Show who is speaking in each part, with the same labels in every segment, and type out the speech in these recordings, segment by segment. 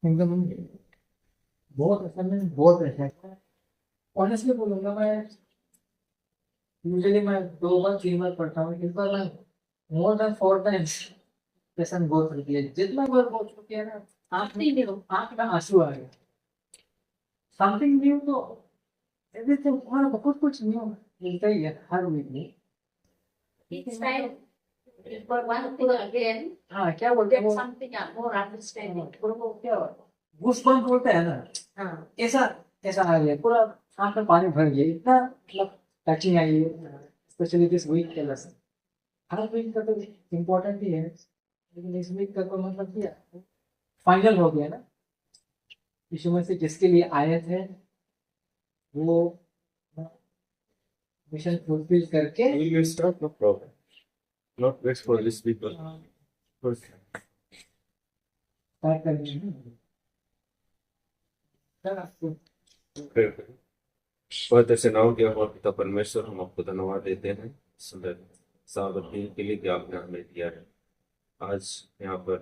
Speaker 1: एकदम बहुत अच्छा, में बहुत अच्छा है। ऑनेस्टली बोलूंगा मैं, यूजुअली मैं 2 बार 3 बार पढ़ता हूँ, इस बार मैं more than 4 times lesson go through किया। जितना बार गो थ्रू किया ना, आंख में आंसू आ गया। समथिंग न्यू तो एवरीथिंग, हमारा बहुत कुछ न्यू मिलता ही है हर वीक में।
Speaker 2: Each time, for one thing again,
Speaker 1: हाँ, क्या बोलते हैं
Speaker 2: get
Speaker 1: वो,
Speaker 2: something more understanding.
Speaker 1: वो क्या गूस्बम्प बोलते हैं ना,
Speaker 2: हाँ,
Speaker 1: ऐसा ऐसा आ गया पूरा। आंख में पानी भर गया, इतना मतलब टचिंग आई है, स्पेशली दिस वीक के लेसन। हर वीक का तो इम्पोर्टेंट ही है, लेकिन इस वीक का तो मतलब क्या, फाइनल हो गया ना। यीशु मसीह जिसके लिए आए थे, वो मिशन फुलफिल करके
Speaker 3: We will start, no problem. Not wait for these people. First,
Speaker 1: start करनी है ना। सर, आपको
Speaker 3: pray करें। पवित्र से नाम के और पिता परमेश्वर, हम आपको धन्यवाद देते हैं सुंदर साबर दिन के लिए कि आपने हमें दिया है। आज यहाँ पर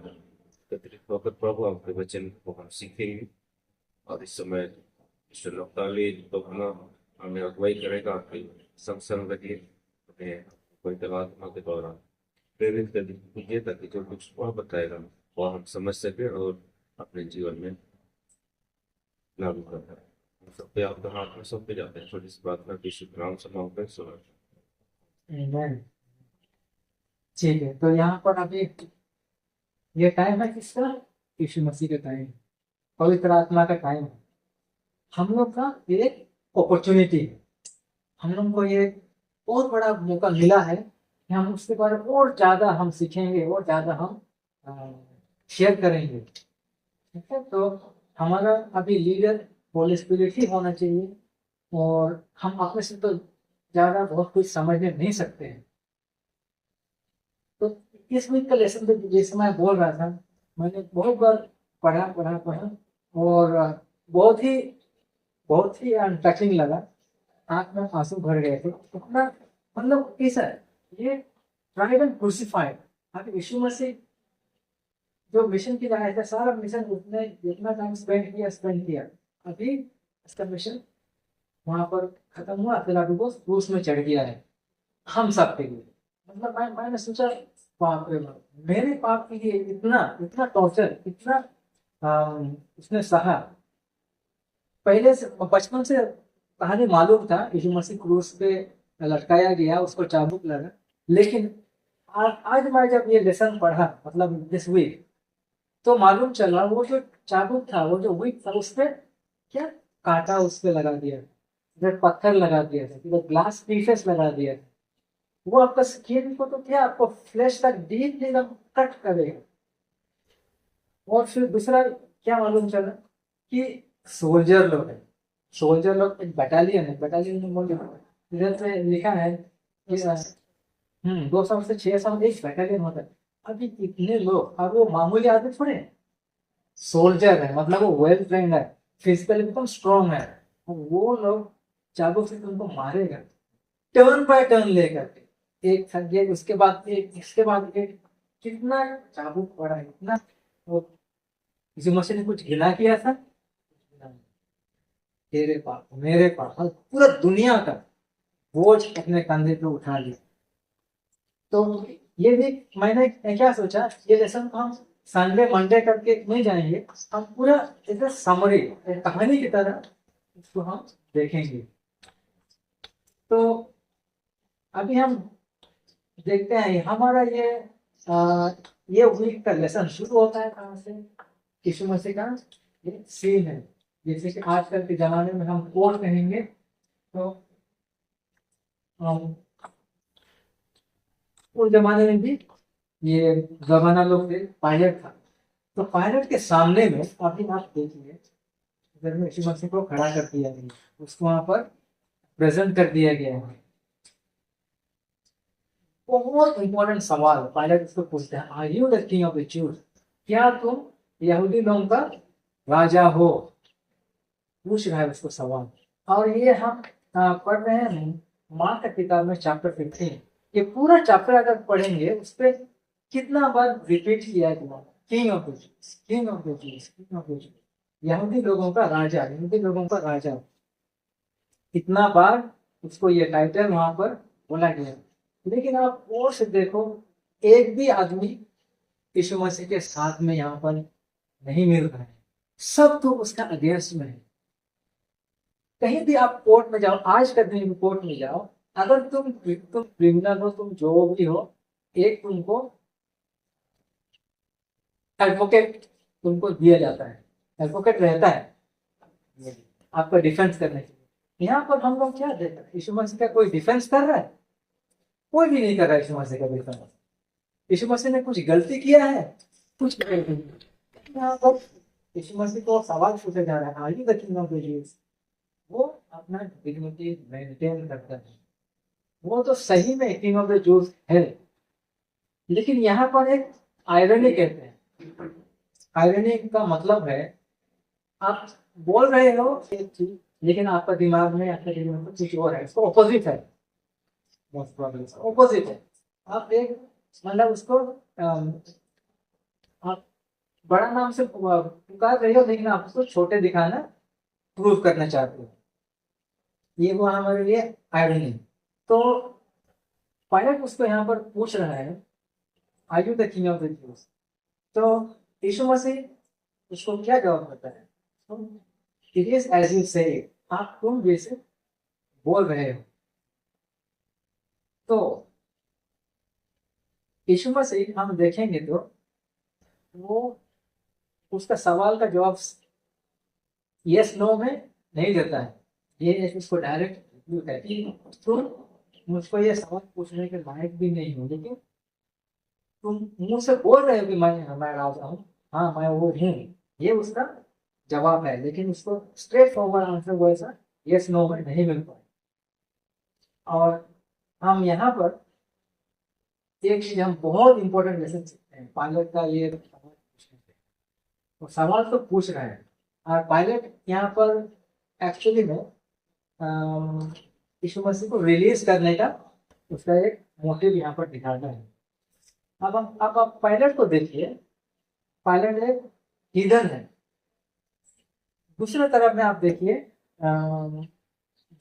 Speaker 3: एकत्रित होकर प्रभु आपके वचन को हम सीखेंगे, और इस समय ईश्वर नफ्ताली तो हमें अगुवाई करेगा। आपकी संग संग रहिए, हमें कोई आत्मा के द्वारा प्रेरित कर दीजिए, ताकि जो कुछ वह बताएगा वह हम समझ सके और अपने जीवन में लागू करता है। हम सब पे आपका हाथ में सौंपे जाते हैं। छोटी सी प्रार्थना की शुभ नाम समापन सुना।
Speaker 1: Amen। ठीक है, तो यहाँ पर अभी ये टाइम है किसका? यीशु मसीह का टाइम, पवित्र आत्मा का टाइम है। हम लोग का एक अपॉर्चुनिटी है, हम लोग को ये बहुत बड़ा मौका मिला है कि हम उसके बारे में और ज्यादा हम सीखेंगे, और ज्यादा हम शेयर करेंगे। ठीक है, तो हमारा अभी लीडर होली स्पिरिट ही होना चाहिए, और हम अपने से तो ज्यादा बहुत कुछ समझने नहीं सकते हैं। तो इस वीक का लेसन तो जैसे मैं बोल रहा था, मैंने बहुत बार पढ़ा पढ़ा पढ़ा, और बहुत ही टचिंग लगा। आंख में आंसू भर गए थे, इतना मतलब कैसा है ये, ट्राइड एंड क्रूसिफाइड। अब यीशु मसीह जो मिशन की रहा था, सारा मिशन उसने जितना टाइम स्पेंड किया, अभी इसका मिशन वहां पर खत्म हुआ, फिर अभी वो क्रूस में चढ़ गया है हम सब के लिए। मतलब मैंने सोचा, बाप रे बाप, मेरे पाप के लिए इतना इतना टॉर्चर, इतना उसने सहा। पहले से बचपन से कहानी मालूम था, यीशु मसीह क्रूस पे लटकाया गया, उसको चाबुक लगा। लेकिन आज मैं जब ये लेसन पढ़ा, मतलब दिस वीक, तो मालूम चला वो जो चाबुक था, वो जो विक था, उस पे क्या कांटा उस पे लगा दिया, इधर पत्थर लगा दिया था, इधर ग्लास पीसेस लगा दिया था। वो आपका स्किन को तो क्या, आपको फ्लैश तक डीपली एकदम कट करेगा। और फिर दूसरा क्या मालूम चला कि सोल्जर लोग हैं, सोल्जर लोग एक बटालियन है, बटालियन में बोल, इधर पे लिखा है कि 200 से 600 एक बटालियन होता है। अभी इतने लोग, अब वो मामूली आदमी थोड़े हैं, सोल्जर है, मतलब वो वेल ट्रेंड है, फिजिकली एकदम स्ट्रांग है। वो लोग चाबुक से तुमको मारेगा, टर्न बाय टर्न लेकर के, एक थक गया, उसके बाद एक, इसके बाद एक, कितना चाबुक पड़ा है, इतना। वो किसी मशीन ने कुछ गिला किया था, तेरे पास मेरे पास और पूरा दुनिया का बोझ अपने कंधे पे उठा लिया। तो ये भी मैंने क्या सोचा, ये लेसन को हम संडे मंडे करके नहीं जाएंगे, हम पूरा ऐसे समरी कहानी की तरह इसको हम देखेंगे। तो अभी हम देखते हैं हमारा आ, ये वीक का लेसन शुरू होता है कहाँ से? यीशु मसीह का ये सीन है। जैसे कि आजकल के जमाने में हम कोर्ट कहेंगे, तो हम उस जमाने में भी ये गवर्नर लोग थे, पायलट था। तो पायलट के सामने में अभी आप देखिए, इधर में यीशु मसीह को खड़ा कर दिया गया, उसको वहां पर प्रेजेंट कर दिया गया है। बहुत इंपॉर्टेंट सवाल पायलट उसको पूछते हैं, are you the king of the Jews? क्या तुम यहूदी लोगों का राजा हो? पूछ रहा है उसको सवाल। और ये हम पढ़ रहे हैं मार्क की किताब में चैप्टर 15। ये पूरा चैप्टर अगर पढ़ेंगे, उस पर कितना बार रिपीट किया गया, king of the juice, king of the juice, king of the juice, यहूदी लोगों का राजा, यहूदी लोगों का राजा। इतना बार उसको ये टाइटल वहां पर बोला गया। लेकिन आप और से देखो, एक भी आदमी यीशु मसीह के साथ में यहाँ पर नहीं मिल रहा है, सब तो उसका अगेंस्ट में है। कहीं भी आप कोर्ट में जाओ, आज का दिन कोर्ट में जाओ, अगर तुम क्रिमिनल हो, तुम जो भी हो, एक तुमको एडवोकेट तुमको दिया जाता है, एडवोकेट रहता है आपका डिफेंस करने के लिए। यहाँ पर हम लोग क्या देख रहे हैं, यीशु मसीह का कोई डिफेंस कर रहा है? कोई भी नहीं कर रहा है यीशु मसीह का डिफेंस। यीशु मसीह ने कुछ गलती किया है? कुछ गलती नहीं। यहाँ पर यीशु मसीह को सवाल पूछा जा रहा है, are you the king of the Jews? वो अपना डिग्निटी मेंटेन करता है, वो तो सही में किंग ऑफ द ज्यूज है। लेकिन यहाँ पर एक आयरनी कहते हैं, आयरनी का मतलब है आप बोल रहे हो एक चीज, लेकिन आपका दिमाग में, आपके दिल में कुछ और है, उसको ऑपोजिट है, मोस्ट प्रॉब्लम ऑपोजिट है। आप एक मतलब उसको आप बड़ा नाम से पुकार रहे हो, लेकिन आप उसको छोटे दिखाना, प्रूव करना चाहते हो। ये वो हमारे लिए आयरनी। तो पायलट उसको यहाँ पर पूछ रहा है, are you the king of the Jews? तो यीशु मसीह उसको क्या जवाब देता है? इट इज एज यू से, आप तुम जैसे बोल रहे हो। तो यीशु मसीह हम देखेंगे तो वो उसका सवाल का जवाब यस नो में नहीं देता है। ये उसको डायरेक्ट कहता है कि तुम मुझको ये सवाल पूछने के लायक भी नहीं हो, लेकिन तुम मुंह से बोल रहे हो कि मैं राजा हूँ, हाँ मैं वो हूँ। ये उसका जवाब है, लेकिन उसको स्ट्रेट फॉरवर्ड आंसर वो ऐसा यस नो में नहीं मिल पाए। और हम यहाँ पर एक चीज हम बहुत इंपॉर्टेंट लेसन सीखते हैं पायलट का, ये सवाल पूछने से। तो सवाल तो पूछ रहे हैं, और पायलट यहाँ पर एक्चुअली में यीशु मसीह को रिलीज करने का उसका एक मोटिव यहाँ पर दिखाना है। अब आप पायलट को देखिए, पायलट एक हीदन है। दूसरे तरफ में आप देखिए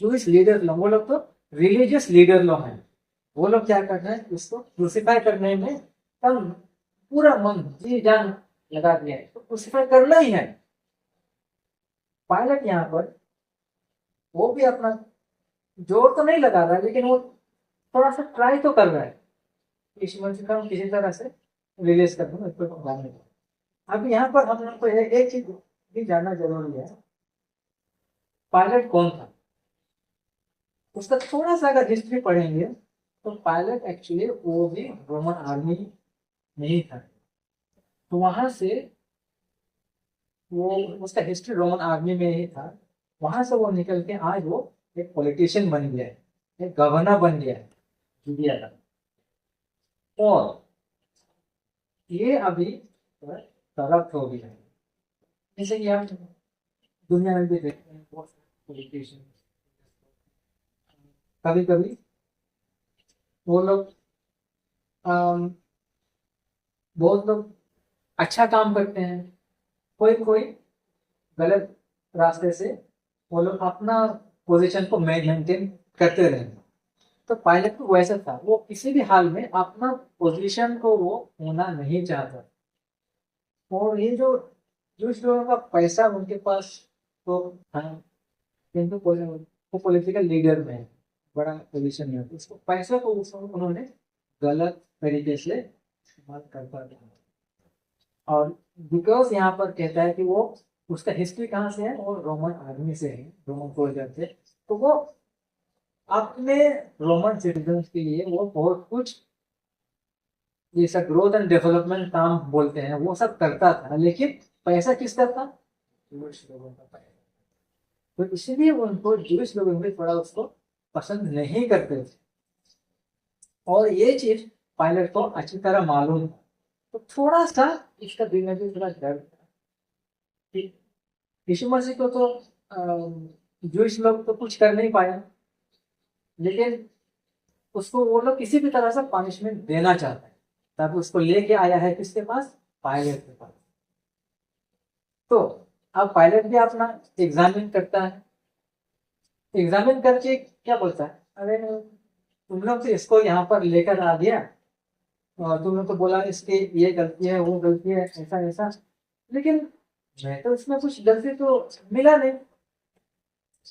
Speaker 1: जूइश लीडर लोग, वो लोग तो रिलीजियस लीडर लोग हैं। वो लोग क्या कर रहे हैं, उसको क्रूसिफाई करने में तब पूरा मन जी जान लगा दिया है, तो क्रूसिफाई करना ही है। पायलट यहाँ पर वो भी अपना जोर तो नहीं लगा रहा है, लेकिन वो थोड़ा सा ट्राई तो कर रहा है यीशु मसीह को किसी तरह से रिलीज कर दूं, इसको मानने को। अब यहाँ पर हम लोग को एक चीज भी जानना जरूरी है, पायलट कौन था? उसका थोड़ा सा अगर हिस्ट्री पढ़ेंगे तो पायलट एक्चुअली वो भी रोमन आर्मी नहीं था। तो वहां से वो उसका हिस्ट्री रोमन आर्मी में ही था। वहां से वो निकल के आज वो एक पॉलिटिशियन बन गया है, एक गवर्नर बन गया है जूडिया का। और ये अभी करप्ट हो गया है, जैसे कि हम दुनिया में भी देखते हैं बहुत पॉलिटिशियन, कभी कभी वो लोग बहुत लोग अच्छा काम करते हैं, कोई कोई गलत रास्ते से वो लोग अपना पोजीशन को मेंटेन करते रहे। तो पायलट को वैसा था, वो किसी भी हाल में अपना पोजीशन को वो होना नहीं चाहता। और ये जो जिस लोगों का पैसा उनके पास तो था, किंतु वो पॉलिटिकल लीडर में है, बड़ा पोजीशन में, उसको पैसा को उन्होंने गलत तरीके से इस्तेमाल करता था। और बिकॉज यहाँ पर कहता है कि वो उसका हिस्ट्री कहाँ से है, वो रोमन आर्मी से है, रोमन सोल्जर से। तो वो अपने रोमन सिटीजन के लिए वो बहुत कुछ जैसा ग्रोथ एंड डेवलपमेंट काम बोलते हैं वो सब करता था, लेकिन पैसा किसका था? जूश लोगों का पैसा। तो इसीलिए उनको जूश लोग थोड़ा उसको पसंद नहीं करते थे। और ये चीज पायलट को अच्छी तरह मालूम था, तो थोड़ा सा इसका दिल में भी थोड़ा डर था कि यीशु मसीह को तो जूश लोग तो कुछ कर नहीं पाया, लेकिन उसको वो लोग किसी भी तरह से पनिशमेंट देना चाहते हैं, तब उसको लेके आया है किसके पास? पायलट के पास। तो अब पायलट भी अपना एग्जामिन करता है, एग्जामिन करके क्या बोलता है, अरे तुम लोग तो इसको यहाँ पर लेकर आ दिया और तुमने तो बोला इसकी ये गलती है वो गलती है ऐसा ऐसा, लेकिन मैं तो इसमें कुछ गलती तो मिला नहीं,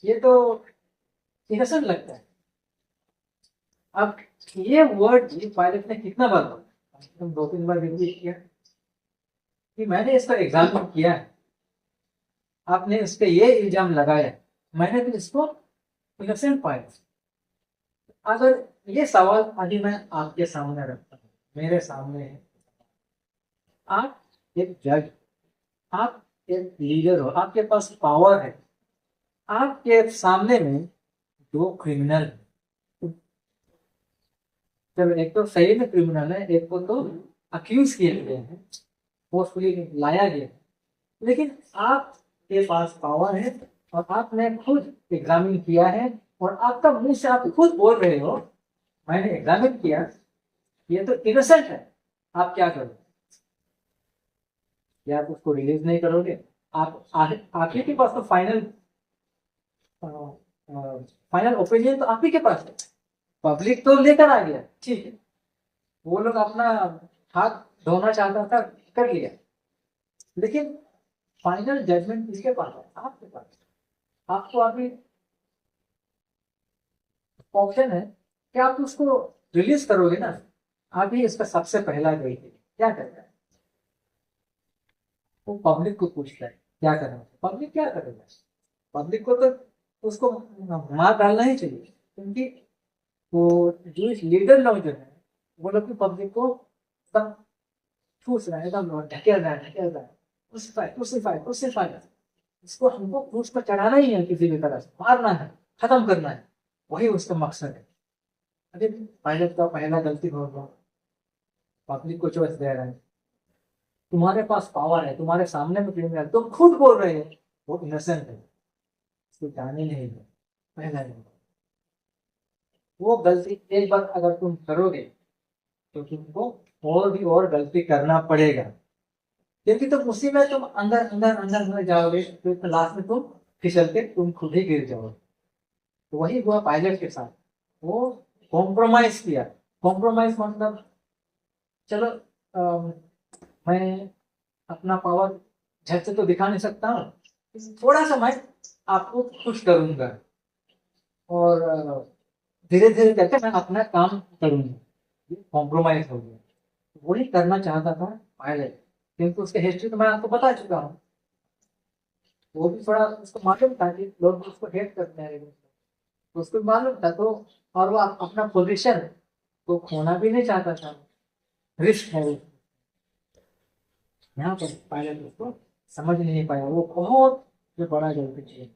Speaker 1: ये तो इनोसेंट लगता है। अब ये वर्ड जी पायलट ने कितना बार बोला, तुम 2-3 बार रिपीट किया कि मैंने इसका एग्जामिन किया है, आपने इस पे ये इल्जाम लगाया, मैंने तो इसको इनोसेंट पाया। अगर ये सवाल अभी मैं आपके सामने रखता हूँ, मेरे सामने है, आप एक जज, आप एक लीडर हो, आपके पास पावर है, आपके सामने में 2 क्रिमिनल हैं। जब एक तो सही में क्रिमिनल है, एक को तो अक्यूज किए गए हैं, फोर्सफुली लाया गया है, लेकिन आपके पास पावर है और आपने खुद एग्जामिन किया है और आपका मुंह से आप खुद बोल रहे हो मैंने एग्जामिन किया, ये तो इनोसेंट है, आप क्या करोगे? या आप उसको रिलीज नहीं करोगे? आप ही के पास तो फाइनल ओपिनियन तो आप ही के पास है, पब्लिक तो लेकर आ गया, ठीक है, वो लोग अपना हाथ धोना चाहता था कर लिया, लेकिन फाइनल जजमेंट किसके पास है? आपके पास। आपको अभी ऑप्शन है कि आप उसको रिलीज करोगे ना, अभी इसका सबसे पहला गई थी क्या करता है, वो पब्लिक को पूछता है क्या करना है, पब्लिक क्या करेगा? पब्लिक को तो उसको मार डालना ही चाहिए, क्योंकि वो जो लीडर लोग जो है वो लोग भी पब्लिक को एकदम ठूस रहा है, एकदम ढकेल रहा है, ढकेल रहा है, क्रूसिफाई क्रूसिफाई क्रूसिफाई, इसको हमको क्रूस पर चढ़ाना ही है, किसी भी तरह से मारना है, खत्म करना है, वही उसका मकसद है। अरे पायलट का पहला गलती हो गया, पब्लिक को चॉइस दे रहा है, तुम्हारे पास पावर है, तुम्हारे सामने में क्रिमिनल, तुम खुद बोल रहे हो वो इनोसेंट है, इसको जाने नहीं दो, पहला नहीं। वो गलती एक बार अगर तुम करोगे तो तुमको और भी और गलती करना पड़ेगा, क्योंकि तुम उसी में तुम अंदर अंदर अंदर अंदर जाओगे, तो लास्ट में तुम फिसल के तुम खुद ही गिर जाओगे। तो वही हुआ पायलट के साथ, वो कॉम्प्रोमाइज किया। कॉम्प्रोमाइज मतलब चलो मैं अपना पावर झट से तो दिखा नहीं सकता हूँ, थोड़ा सा मैं आपको खुश करूंगा और धीरे धीरे करके मैं अपना काम करूंगा, कॉम्प्रोमाइज हो गया। वही करना चाहता था पायलट, क्योंकि उसके हिस्ट्री तो मैं आपको बता चुका हूँ, वो भी थोड़ा उसको मालूम था कि लोग उसको हेट करते हैं, तो उसको मालूम था, तो और वो अपना पोजीशन को खोना भी नहीं चाहता था, रिस्क है वो। यहाँ पर पायलट उसको समझ नहीं पाया, वो बहुत जो बड़ा गलती थी।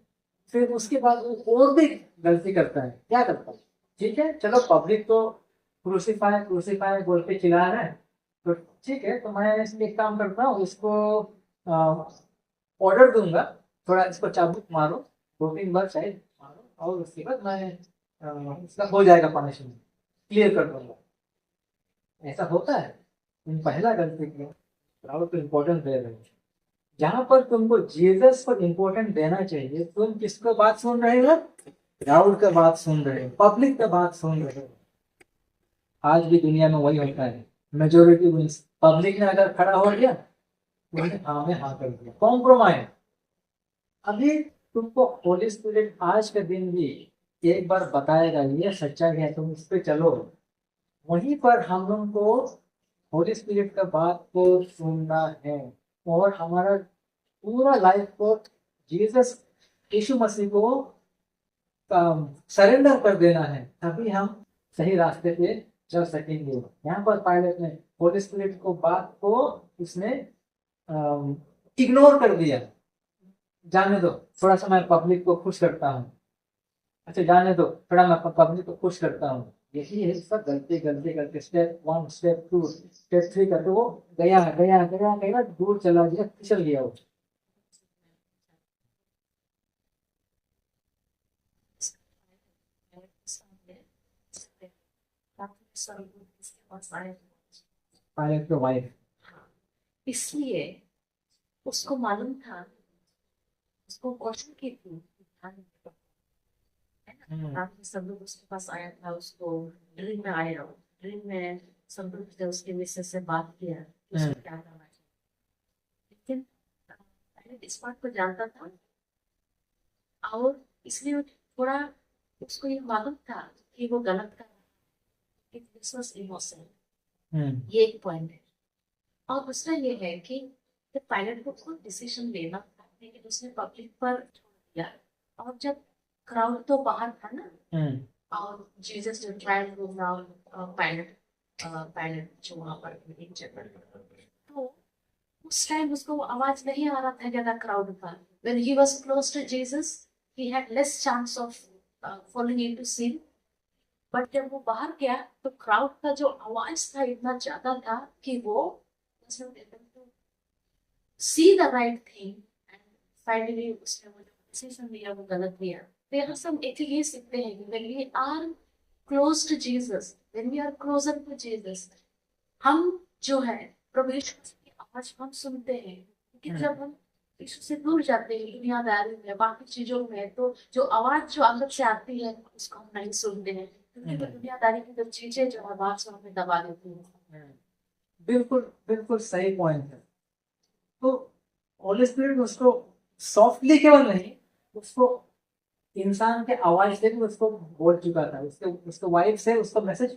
Speaker 1: फिर उसके बाद वो और भी गलती करता है, क्या करता है, ठीक है चलो पब्लिक तो क्रूसीफाई क्रूसीफाई बोल के चिल्ला रहा है, तो ठीक है, तो मैं इसमें एक काम करता हूँ, इसको ऑर्डर दूंगा, थोड़ा इसको चाबुक मारो, 2-3 बार शायद मारो, और उसके बाद मैं इसका हो जाएगा पनिशमेंट, क्लियर कर दूंगा। ऐसा होता है, तुम पहला गलती किया, राहुल को इम्पोर्टेंस दे रहे हो, जहां पर तुमको जीसस को इम्पोर्टेंस देना चाहिए, तुम किसको बात सुन रहे हो? राहुल का बात सुन रहे हो, पब्लिक का बात सुन रहे हो। आज भी दुनिया में वही होता है, मेजोरिटी विंस, पब्लिक ने अगर खड़ा हो गया उन्हें हाँ में हाँ कर दिया, कॉम्प्रोमाइज। अभी तुमको होली स्पिरिट आज के दिन भी एक बार बताएगा ये सच्चाई है, तुम इस पे चलो, वहीं पर हम लोग को होली स्पिरिट का बात को सुनना है और हमारा पूरा लाइफ को जीसस यीशु मसीह को सरेंडर कर देना है, तभी हम सही रास्ते पे चल सकेंगे। यहाँ पर पायलट ने होली स्पिरिट को बात को उसने इग्नोर कर दिया, जाने दो थोड़ा सा मैं पब्लिक को खुश करता हूँ, अच्छा जाने दो थोड़ा मैं पब्लिक को खुश करता हूँ, यही है सब गलती गलती करके स्टेप 1 स्टेप 2 स्टेप 3 करके वो गया गया गया गया दूर चला गया, फिसल गया वो। पायलट की वाइफ,
Speaker 2: इसलिए उसको मालूम था, उसको क्वेश्चन की थी, ध्यान रखो, है ना? रात में सब लोग उसके पास आया था, उसको ड्रीम में आया, ड्रीम में सब लोग ने उसके मिसेस से बात किया कि उसको क्या करना चाहिए। लेकिन पहले इस बात को जानता था, और इसलिए वो थोड़ा, उसको ये मालूम था कि वो गलत कर रहा है, दिस वाज इमोशन। ये एक पॉइंट है। और दूसरा ये है कि जब पायलट को खुद डिसीजन लेना था, लेकिन उसने पब्लिक पर छोड़ दिया। और जब क्राउड तो बाहर था ना, और जीसस जो ट्रायल रूम पायलट, पायलट जो वहां पर एक जगह, तो उस टाइम उसको आवाज नहीं आ रहा था ज्यादा क्राउड का। when he was close to Jesus he had less chance of falling into sin, but जब वो बाहर गया तो क्राउड का जो आवाज था इतना ज्यादा था कि वो was not able to see the right thing, and finally उसने वो जो डिसीजन लिया वो गलत लिया। तो यहाँ से हम एक ये सीखते हैं कि when we are close to Jesus, when we are closer to Jesus, हम जो है प्रभु यीशु मसीह की आवाज हम सुनते हैं। लेकिन जब हम यीशु से दूर जाते हैं दुनियादारी में, बाकी चीजों में, तो जो आवाज जो अंदर से आती है उसको हम नहीं सुनते हैं, क्योंकि वो दुनियादारी की जो चीजें जो है बात से हमें दबा देती है।
Speaker 1: बिल्कुल बिल्कुल सही पॉइंट है। तो होली स्पिरिट उसको सॉफ्टली केवल नहीं, उसको इंसान के आवाज से भी उसको बोल चुका था, उसके उसके वाइफ से उसका मैसेज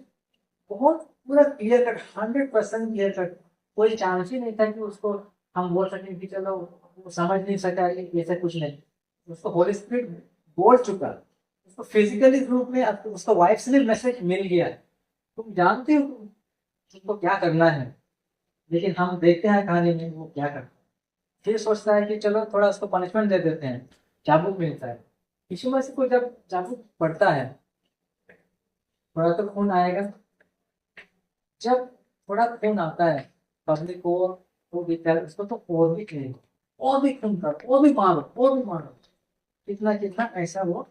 Speaker 1: बहुत पूरा क्लियर कट, 100% क्लियर कट। कोई चांस ही नहीं था कि उसको हम बोल सकें कि चलो वो समझ नहीं सका, ऐसा कुछ नहीं। उसको होली स्पिरिट बोल चुका, उसको फिजिकली रूप में उसको वाइफ से भी मैसेज मिल गया है, तुम जानते हो तुमको क्या करना है। लेकिन हम देखते हैं कहानी में वो क्या करता है, फिर सोचता है कि चलो थोड़ा उसको पनिशमेंट दे देते हैं, चाबुक मिलता है। यीशु मसीह को जब चाबुक पड़ता है, थोड़ा तो खून आएगा। जब थोड़ा खून आता है पब्लिक को, तो बेचारे उसको तो और भी कहेंगे, और भी खून कर, और भी मारो, और भी मारो, कितना कितना ऐसा वो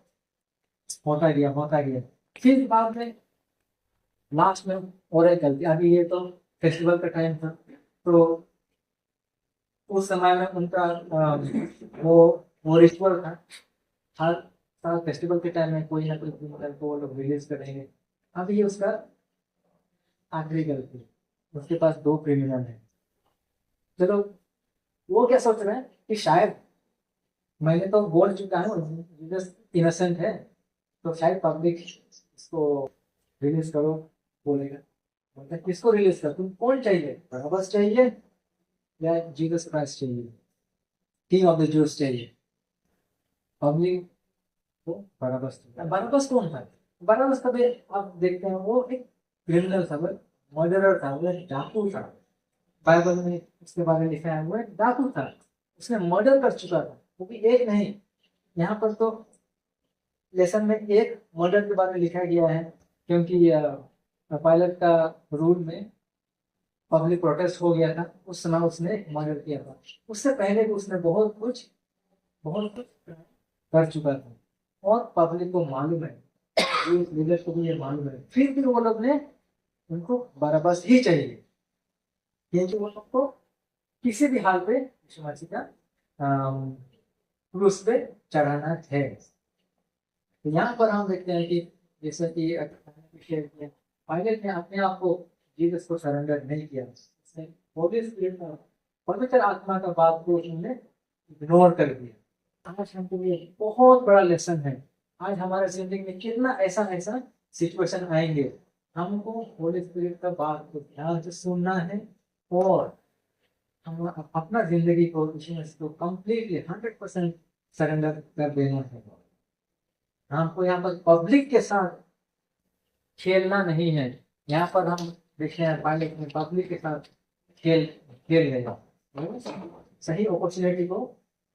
Speaker 1: होता गया। फिर बाद में लास्ट में और एक गलती, अभी ये तो फेस्टिवल का टाइम था, तो उस समय में उनका वो रिचुअल था, हर साल फेस्टिवल के टाइम में कोई ना कोई क्रिमिनल को वो लोग रिलीज करेंगे। अब ये उसका आखिरी गलती, उसके पास 2 क्रिमिनल हैं। चलो वो क्या सोच रहे हैं कि शायद मैंने तो बोल चुका हूँ जीसस इनोसेंट है, तो शायद पब्लिक इसको रिलीज करो बोलेगा। बोलता है, किसको रिलीज कर, तुम कौन चाहिए, बराबस चाहिए या जीसस क्राइस्ट चाहिए, किंग ऑफ द जूस चाहिए। पब्लिक को बराबस चाहिए। बराबस कौन था? बराबस कभी आप देखते हैं वो एक क्रिमिनल था, वो मर्डरर था, वो एक डाकू था। बाइबल में उसके बारे में लिखा है वो एक डाकू था, उसने मर्डर कर चुका था, वो भी एक नहीं। यहाँ पर तो लेसन में एक मर्डर के बारे में लिखा गया है, क्योंकि पायलट का रूल में पब्लिक प्रोटेस्ट हो गया था, उस समय उसने मर्डर किया था। उससे पहले भी उसने बहुत कुछ कर चुका था, और पब्लिक को मालूम है, लीडर को भी ये मालूम है, फिर भी वो लोग ने उनको बराबस ही चाहिए, क्योंकि वो लोग को किसी भी हाल पे यीशु मसीह का क्रूस पे चढ़ाना है। तो यहाँ पर हम देखते हैं कि जैसा कि पायलट ने अपने आप को जीसस को सरेंडर नहीं किया, उसने होली स्पिरिट का, पवित्र आत्मा का बात को उन्होंने इग्नोर कर दिया। आज हमके लिए बहुत बड़ा लेसन है। आज हमारे जिंदगी में कितना ऐसा ऐसा सिचुएशन आएंगे, हमको होली स्पिरिट का बात को ध्यान से सुनना है, और हम अपना जिंदगी को यीशु मसीह को कंप्लीटली 100% सरेंडर कर देना है। हमको यहाँ पर पब्लिक के साथ खेलना नहीं है। यहाँ पर हम देखते हैं पायलट में पब्लिक के साथ खेल खेल गया, सही अपॉर्चुनिटी को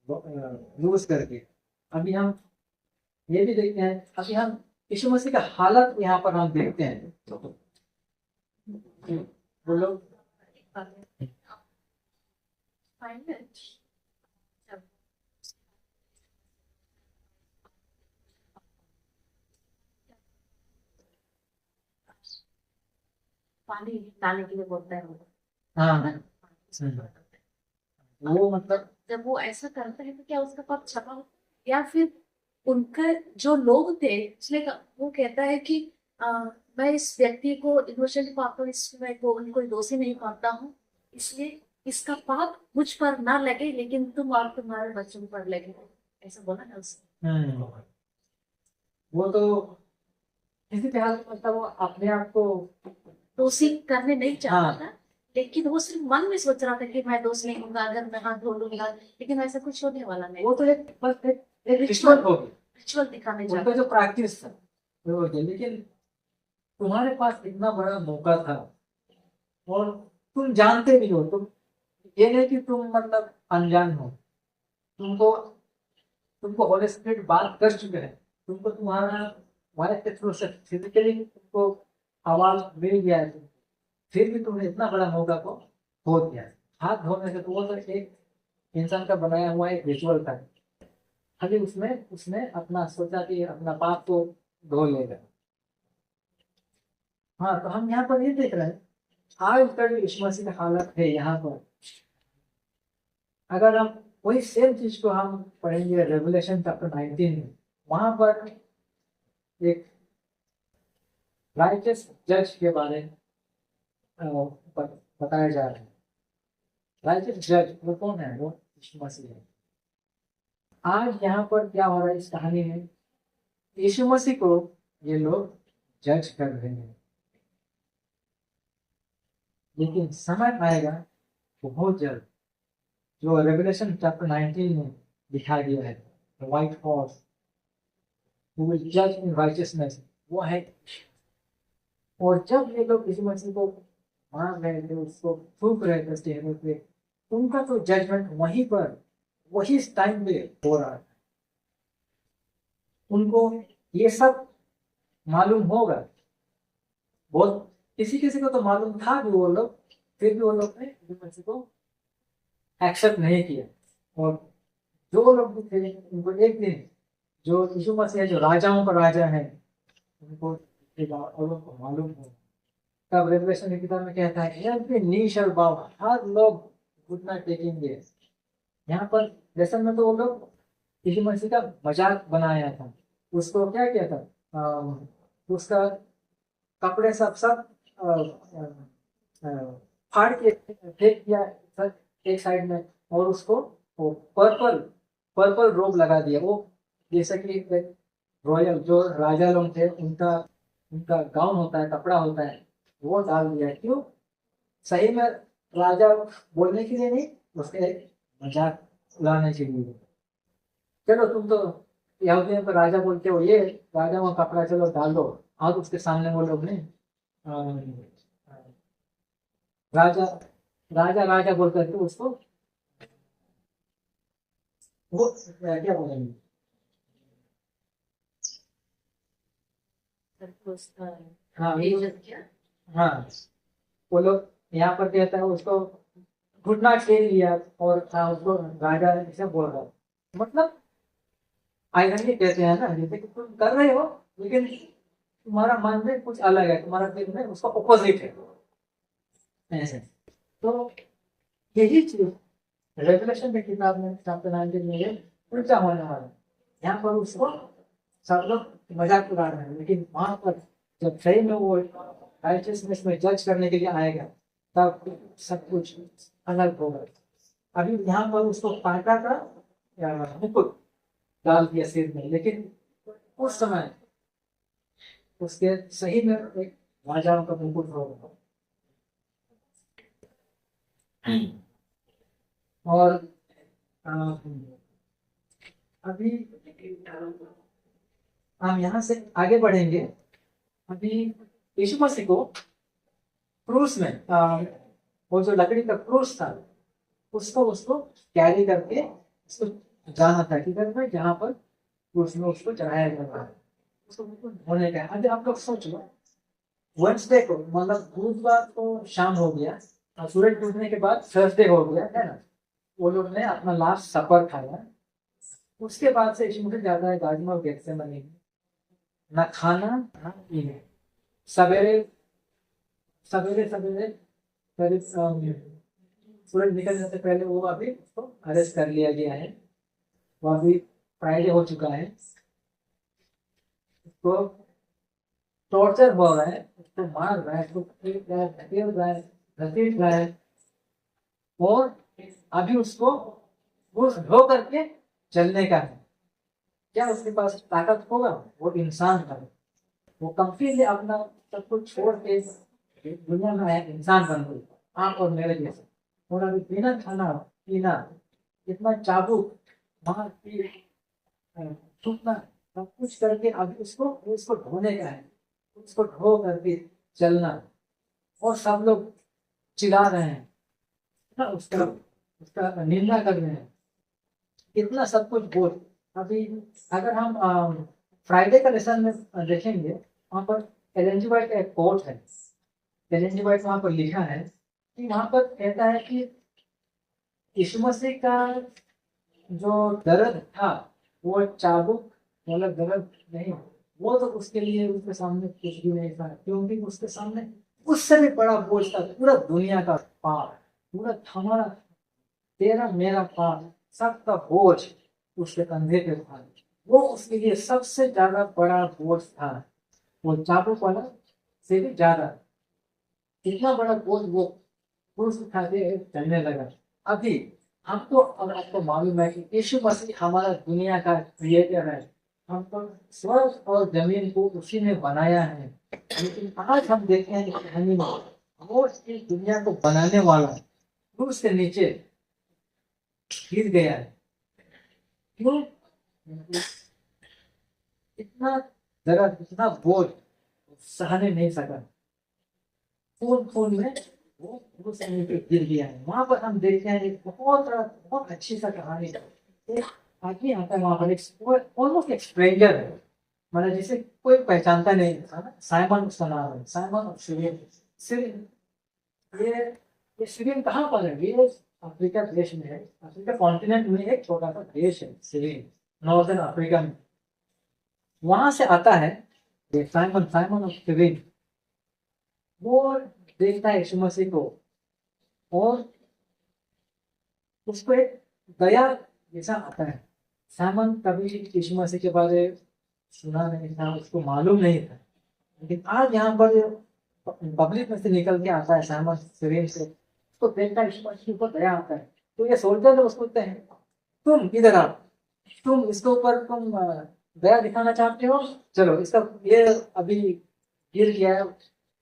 Speaker 1: लूज करके। अभी हम ये भी देखते हैं, अभी हम यीशु मसीह का हालत यहाँ पर हम देखते हैं। वो लोग
Speaker 2: पायलट जब पानी डालने के लिए बोलता है वो,
Speaker 1: हाँ
Speaker 2: है ना?
Speaker 1: वो मतलब
Speaker 2: जब वो ऐसा करता है तो क्या उसका पाप क्षमा होता है? या फिर उनके जो लोग थे उसने वो कहता है कि मैं इस व्यक्ति को इनोसेंट मानता हूँ, इसमें को उनको दोषी नहीं मानता हूँ, इसलिए इसका पाप मुझ पर ना लगे लेकिन तुम और तुम्हारे बच्चों पर लगे, ऐसा बोला ना उसने।
Speaker 1: वो तो किसी तरह से मतलब वो अपने आप को
Speaker 2: दोषी करने नहीं चाहता
Speaker 1: हाँ
Speaker 2: था, लेकिन वो सिर्फ मन में सोच रहा था कि मैं दोष नहीं दूंगा अगर मैं हाथ धो लूंगा, लेकिन ऐसा कुछ होने वाला नहीं।
Speaker 1: वो तो एक बस एक रिचुअल हो गई,
Speaker 2: रिचुअल दिखाने
Speaker 1: उनका
Speaker 2: चाहता
Speaker 1: जो प्रैक्टिस था वो हो गया। लेकिन तुम्हारे पास इतना बड़ा मौका था और तुम जानते भी हो, तुम ये नहीं कि तुम मतलब अनजान हो, तुमको तुमको होली स्पिरिट बात कर चुके हैं, तुमको तुम्हारा वाइफ के थ्रू से फिजिकली तुमको आवाज मिल गया है, फिर भी तुमने इतना बड़ा मौका को खो दिया। हाथ धोने से तो वो तो एक इंसान का बनाया हुआ एक रिचुअल था, खाली उसमें उसने अपना सोचा कि अपना पाप को धो लेगा। हाँ, तो हम यहाँ पर ये देख रहे हैं आज का जो यीशु मसीह का हालत है यहाँ पर, अगर हम वही सेम चीज को हम पढ़ेंगे रेवलेशन चैप्टर 19 में, वहां पर एक राइटियस जज के बारे में बताया जा रहा है। राइटियस जज वो कौन है? वो यीशु मसीह है। आज यहाँ पर क्या हो रहा है इस कहानी में, यीशु मसीह को ये लोग जज कर रहे हैं, लेकिन समय आएगा बहुत जल्द जो रेवलेशन चैप्टर 19 में दिखाया गया है, white horse who will judge in righteousness, वो है। और जब ये लोग यीशु मसीह को मान रहे थे, उसको थूक रहे थे स्टेज पे, उनका तो जजमेंट वहीं पर वही टाइम में हो रहा है। उनको ये सब मालूम होगा, बहुत किसी किसी को तो मालूम था भी, वो लोग फिर भी वो लोग ने यीशु मसीह को एक्सेप्ट नहीं किया। और जो लोग भी थे उनको एक दिन जो यीशु मसीह है, जो राजाओं का राजा है, उनको एक बार और उनको मालूम हो, तब रेवलेशन की किताब में कहता है एवरी नी शैल बाउ, हर लोग घुटना टेकेंगे। यहाँ पर लेसन में तो वो लोग यीशु मसीह का मजाक बनाया था, उसको क्या किया था, उसका कपड़े सब सब फाड़ के फेंक दिया एक साइड में, और उसको वो पर्पल पर्पल रोब लगा दिया। वो जैसा कि रॉयल जो राजा लोग थे उनका उनका गाउन होता है, कपड़ा होता है, वो डाल दिया। क्यों? सही में राजा बोलने के लिए नहीं, उसके मजाक उड़ाने के लिए। चलो तुम तो यहूदियों को राजा बोलते हो, ये राजा वो कपड़ा चलो डाल दो, और उसके सामने वो लोग ने राजा राजा राजा बोल करके उसको वो क्या बोलेंगे,
Speaker 2: करके उसका
Speaker 1: हाँ
Speaker 2: बेइज्जत किया।
Speaker 1: हाँ, वो लोग यहाँ पर कहता है उसको घुटना टेक लिया, और हाँ उसको राजा ऐसे बोल रहा है। मतलब आइरनी कहते हैं ना, जैसे कि तुम कर रहे हो लेकिन तुम्हारा मन में कुछ अलग है, तुम्हारा दिल में उसका ऑपोजिट है, ऐसे। तो यही चीज रेवलेशन की किताब में चैप्टर 19 में ये उल्टा होने वाला है। यहाँ पर उसको सब लोग मजाक उड़ा रहे हैं, लेकिन वहां पर जब सही में वो राइटियसनेस में जज करने के लिए आएगा, तब सब कुछ अलग होगा। अभी यहाँ पर उसको काटा था या मुकुट डाल दिया सिर में, लेकिन उस समय उसके सही में एक राजाओं का मुकुट होगा। और अभी हम यहाँ से आगे बढ़ेंगे। अभी यीशु मसीह को क्रूस में वो जो लकड़ी का क्रूस था उसको उसको कैरी करके उसको जाना था किधर में, जहाँ पर क्रूस में उसको चढ़ाया जाता है, उसको बिल्कुल होने का। अभी आप लोग सोच लो, वेडनेसडे को मतलब बुधवार को शाम हो गया और सूरज डूबने के बाद थर्सडे हो गया है ना, वो लोग ने अपना लास्ट सफर खाया। उसके बाद से यीशु मसीह जाता है गार्डन ऑफ गेथसेमनी में, ना खाना ना पीना। सवेरे सवेरे सवेरे करीब सूरज निकलने से पहले वो अभी उसको अरेस्ट कर लिया गया है। वो अभी फ्राइडे हो चुका है, उसको टॉर्चर हो रहा है, उसको मार रहा है, उसको पीट रहा है, धकेल रहा है, घसीट रहा है, और अभी उसको घूस ढो करके चलने का है। क्या उसके पास ताकत होगा? वो इंसान का है। वो कंप्लीटली अपना सब कुछ छोड़ के दुनिया में आया, इंसान बन गई, आप और मेरे जैसे। और अभी बिना खाना पीना, इतना चाबुक मार पीट थूकना सब कुछ करके अभी उसको उसको ढोने का है, उसको ढो करके चलना। और सब लोग चिढ़ा रहे हैं ना, उसका उसका निंदा कर रहे हैं, इतना सब कुछ बोल। अभी अगर हम फ्राइडे का लेसन में देखेंगे, वहाँ पर एलन जी वाइट का एक कोट है। एलन जी वाइट वहाँ पर लिखा है कि वहाँ पर कहता है कि यीशु मसीह का जो दर्द था वो चाबुक वाला दर्द नहीं, वो तो उसके लिए उसके सामने कुछ भी नहीं था, क्योंकि उसके सामने उससे भी बड़ा बोझ था, पूरा दुनिया का पाप, पूरा हमारा तेरा मेरा पाप, सबका बोझ उसके कंधे पे था। वो उसके लिए सबसे ज्यादा बड़ा बोझ था, वो चाबुक वाला से भी ज्यादा। इतना बड़ा बोझ वो क्रूस उठाते चलने लगा। अभी हमको और आपको मालूम है कि यीशु मसीह हमारा दुनिया का क्रिएटर है, हमको स्वर्ग और जमीन को उसी ने बनाया है। लेकिन आज हम देखते हैं कि कहानी में वो इस दुनिया को बनाने वाला क्रूस के नीचे गिर गया है। क्यों? इतना दर्द, इतना बोझ सहने नहीं सका, खून खून में वो क्रूस के नीचे गिर गया है। वहां पर हम देखते हैं एक बहुत अच्छी सा कहानी है। एक आदमी आता है वहां पर, एक ऑलमोस्ट एक स्ट्रेंजर है, मतलब जिसे कोई पहचानता नहीं था ना। साइमन उसका नाम है, साइमन ऑफ सिरियन। सिरियन ये सिरियन कहाँ पर है? ये अफ्रीका देश में है, अफ्रीका कॉन्टिनेंट में एक छोटा सा देश है सिरियन, नॉर्दर्न अफ्रीका में। वहां से आता है ये साइमन, साइमन ऑफ सिरियन। वो देखता है यीशु मसीह को, और उसको एक दया जैसा आता है। साइमन कभी यीशु मसीह के बारे सुना नहीं था, उसको मालूम नहीं था, लेकिन आज यहाँ पर पब्लिक में से निकल के आता है साइमन सिरियन से, उसको देखता है यीशु मसीह को दया आता है। तो ये सोल्जर लोग उसको कहते हैं, तुम इधर आओ, तुम इसके ऊपर तुम दया दिखाना चाहते हो, चलो इसका ये अभी गिर गया है,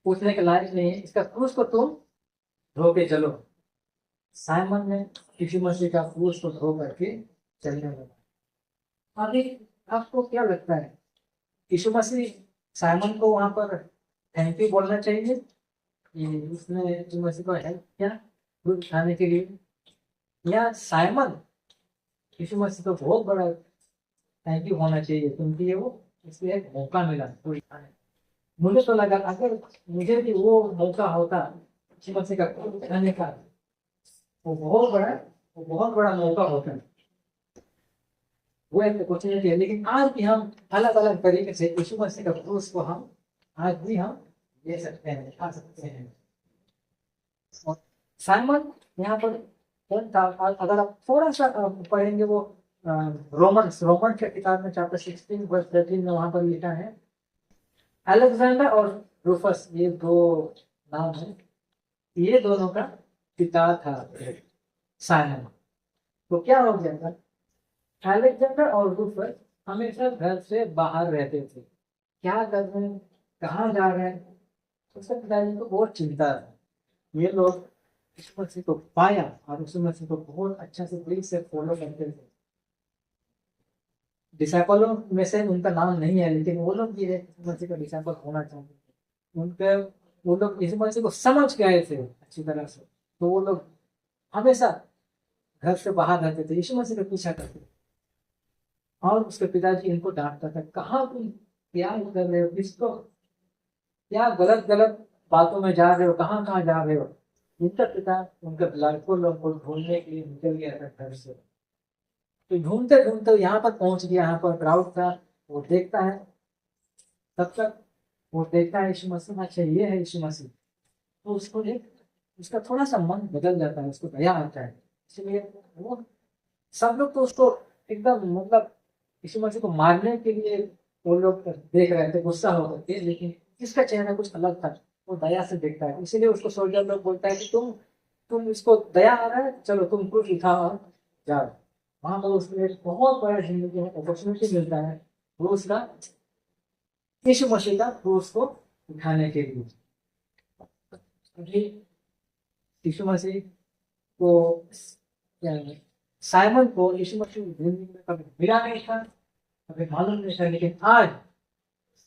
Speaker 1: पूछने के लायक नहीं है, इसका क्रूस को तुम धो के चलो। साइमन ने यीशु मसीह का क्रूस को धो करके चलने लगा। अभी आपको क्या लगता है, यीशु मसीह साइमन को वहां पर थैंक यू बोलना चाहिए कि उसने यीशु मसीह को हेल्प किया क्रूस उठाने के लिए, या साइमन यीशु मसीह को बहुत बड़ा थैंक यू होना चाहिए क्योंकि ये वो इसलिए एक मौका मिला क्रूस उठाने? मुझे तो लगा अगर मुझे भी वो मौका होता यीशु मसीह का क्रूस उठाने का, वो बहुत बड़ा मौका होता है, वो एक अपॉर्चुनिटी है। लेकिन आज भी हम अलग अलग तरीके से यीशु मसीह का क्रूस को हम आज भी हम ले सकते हैं, दिखा सकते हैं। और साइमन यहाँ पर कौन था? अगर आप थोड़ा सा पढ़ेंगे वो रोमन के किताब में चैप्टर 16 वर्स 13 में वहां पर लिखा है, अलेक्जेंडर और रूफस, ये दो नाम है, ये दोनों का पिता था साइमन। तो क्या हो गया था, अलेक्जेंडर और रूफस हमेशा घर से बाहर रहते थे, क्या कर रहे हैं, कहाँ जा रहे हैं, उसके पिताजी को बहुत चिंता था। ये लोग यीशु मसीह को पाया और यीशु मसीह को बहुत अच्छा से दिल से फॉलो करते थे। डिसाइपलों में से उनका नाम नहीं है, लेकिन वो लोग भी यीशु मसीह का डिसाइपल होना चाहते थे। उनके वो लोग यीशु मसीह को समझ गए थे अच्छी तरह से, तो वो लोग हमेशा घर से बाहर रहते थे, यीशु मसीह का पीछा करते थे। और उसके पिताजी इनको डांटता था, कहाँ तुम क्या कर रहे हो, किसको क्या गलत गलत बातों में जा रहे हो, कहाँ कहाँ जा रहे हो। उनका पिता उनके लड़कों लोग को ढूंढने के लिए निकल गया था घर से। तो ढूंढते ढूंढते यहाँ पर पहुंच गया, यहाँ पर क्राउड था, वो देखता है, तब तक वो देखता है यीशु मसीह, अच्छा ये है यीशु मसीह। तो उसको एक उसका थोड़ा सा मन बदल जाता है, उसको दया आता है। इसलिए वो सब लोग तो उसको एकदम मतलब यीशु मसीह को मारने के लिए वो लोग देख रहे थे, गुस्सा हो गए थे, लेकिन इसका चेहरा कुछ अलग था, वो दया से देखता है। इसीलिए उसको सोल्जर लोग बोलता है कि तुम इसको दया आ रहा है, चलो तुम कुछ उठाओ और जाओ। वहां पर उसको एक बहुत बड़ा जिंदगी में अपॉर्चुनिटी मिलता है, वो उसका यीशु मसीह का क्रूस को उठाने के लिए। अभी यीशु मसीह को साइमन को यीशु मसीह जिंदगी में कभी मिला नहीं था, कभी मालूम नहीं था, लेकिन आज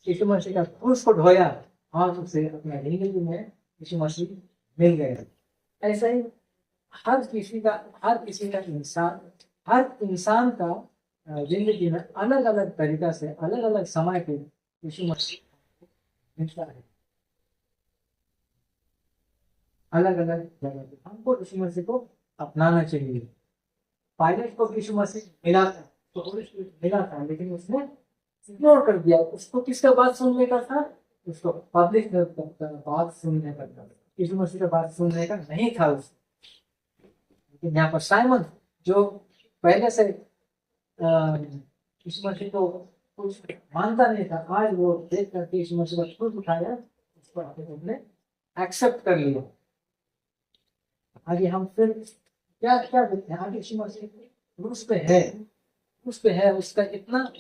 Speaker 1: यीशु मसीह का क्रूस को ढोया और उसे अपने जिंदगी में यीशु मसीह मिल गए। ऐसा ही हर किसी का हर इंसान का जिंदगी में अलग अलग तरीका से अलग अलग समय पे यीशु मसीह मिलता है, अलग अलग जगह पे। हमको यीशु मसीह को अपनाना चाहिए। पायलट को यीशु मसीह मिला था, तो होली स्पिरिट मिला था, लेकिन उसने इग्नोर कर दिया। उसको किसका बात सुनने का था? उसको पब्लिक बात सुनने का था, यीशु मसीह का बात सुनने का नहीं था उसको। लेकिन यहाँ पर साइमन जो पहले से यीशु मसीह को कुछ मानता नहीं था, आज वो देख करके यीशु मसीह का खुद उठाया, उसको अपने एक्सेप्ट कर लिया। आगे हम फिर क्या क्या देखते हैं? आगे यीशु मसीह उस पे है, उसका इतना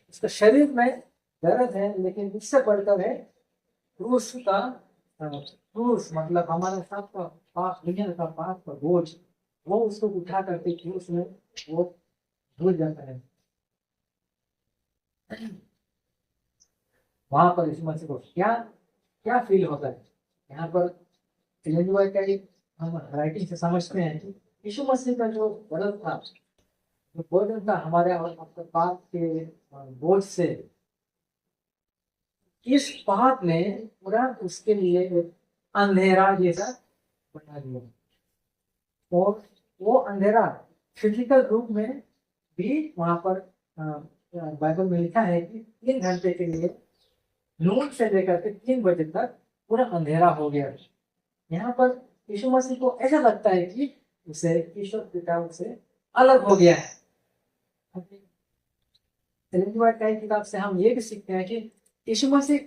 Speaker 1: उसका शरीर में दर्द है, लेकिन इससे बढ़कर है क्रूस का क्रूस, मतलब हमारे साथ का पाप, दुनिया का पाप का बोझ, वो उसको उठा करके क्रूस में वो भूल जाता है। वहां पर यीशु मसीह को क्या क्या फील होता है? यहाँ पर का एक हम राइटिंग से समझते हैं कि यीशु मसीह का जो दर्द था, जो बोझ था हमारे और आपके पाप के बोझ से, इस पाप ने पूरा उसके लिए एक अंधेरा जैसा बना दिया। और वो अंधेरा फिजिकल रूप में भी वहां पर बाइबल में लिखा है कि 3 घंटे के लिए नून से लेकर के 3 बजे तक पूरा अंधेरा हो गया। यहाँ पर यीशु मसीह को ऐसा लगता है कि उसे ईश्वर पिता उसे अलग हो गया है। की किताब से हम ये भी सीखते हैं कि यीशु मसीह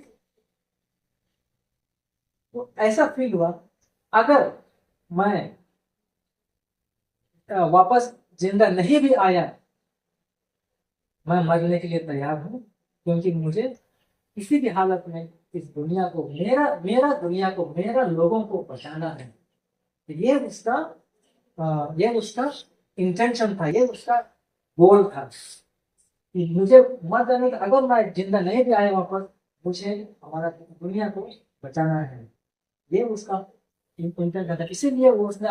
Speaker 1: को ऐसा फील हुआ, अगर मैं वापस जिंदा नहीं भी आया, मैं मरने के लिए तैयार हूं, क्योंकि मुझे किसी भी हालत में इस दुनिया को मेरा लोगों को बचाना है। ये उसका इंटेंशन था, ये उसका गोल था कि मुझे मर जाने का, अगर मैं जिंदा नहीं भी आया वापस, मुझे हमारा दुनिया को बचाना है। ये उसका इंटेंशन था, इसीलिए वो उसने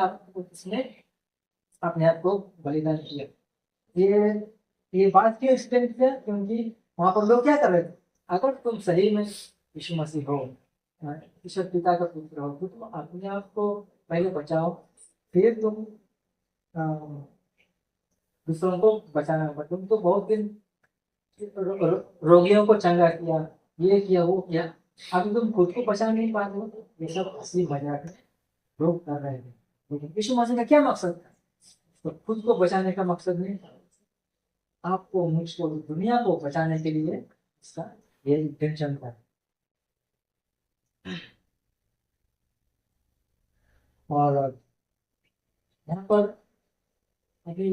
Speaker 1: अपने आप को बलिदान किया। ये बात क्यों एक्सप्लेन किया? क्योंकि वहां पर लोग क्या कर रहे थे? अगर तुम सही में यीशु मसीह हो, ईश्वर पिता का पुत्र हो, तो तुम अपने आप को पहले बचाओ, फिर तुम दूसरों को बचाना होगा। तुम तो बहुत दिन रोगियों को चंगा किया, ये किया, वो किया, अभी तुम खुद को बचा नहीं पाते हो। ये सब हंसी मजाक में लोग कर रहे थे, लेकिन यीशु मसीह का क्या मकसद था? तो खुद को बचाने का मकसद नहीं था, आपको मुझको दुनिया को बचाने के लिए इसका ये इंटेंशन था। और यहाँ पर अभी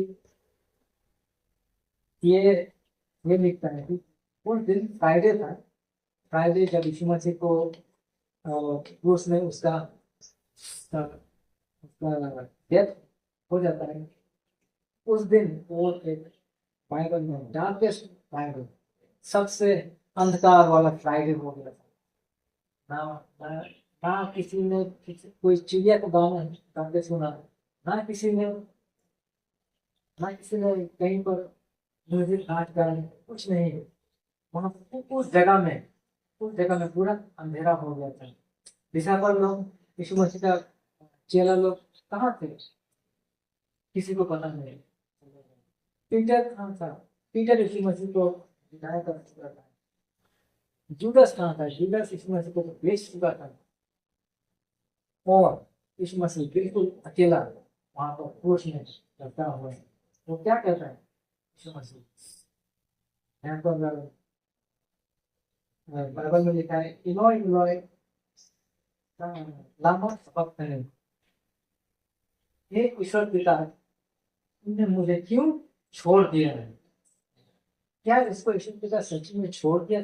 Speaker 1: ये लिखता है कि उस दिन फ्राइडे था, फ्राइडे जब यीशु मसीह को क्रूस में उसका डेथ हो जाता है, उस दिन वो एक बाइबल में डार्केस्ट फ्राइडे, सबसे अंधकार वाला फ्राइडे हो गया था। ना किसी ने कोई चिड़िया को गाना सुना, ना किसी ने कहीं पर म्यूजिक नाच गाने, कुछ नहीं। वहां उस जगह में पूरा अंधेरा हो गया था। डिसाइपल लोग, यीशु मसीह का चेला लोग कहाँ थे? किसी को पता नहीं। पीटर कहाँ था? पीटर यीशु मसीह को विदाई कर चुका था। जूडस कहाँ था? जूडस यीशु मसीह को बेच चुका था। और यीशु मसीह बिल्कुल अकेला वहां पर क्रूस में लटका हुआ है। वो क्या कहता है यीशु मसीह? यहाँ पर बाइबल में लिखा है, इलोय इलोय लामा सबक्तनी, हे ईश्वर पिता, तुमने मुझे क्यों छोड़ दिया है? क्या इसको ईश्वर पिता सच में छोड़ दिया?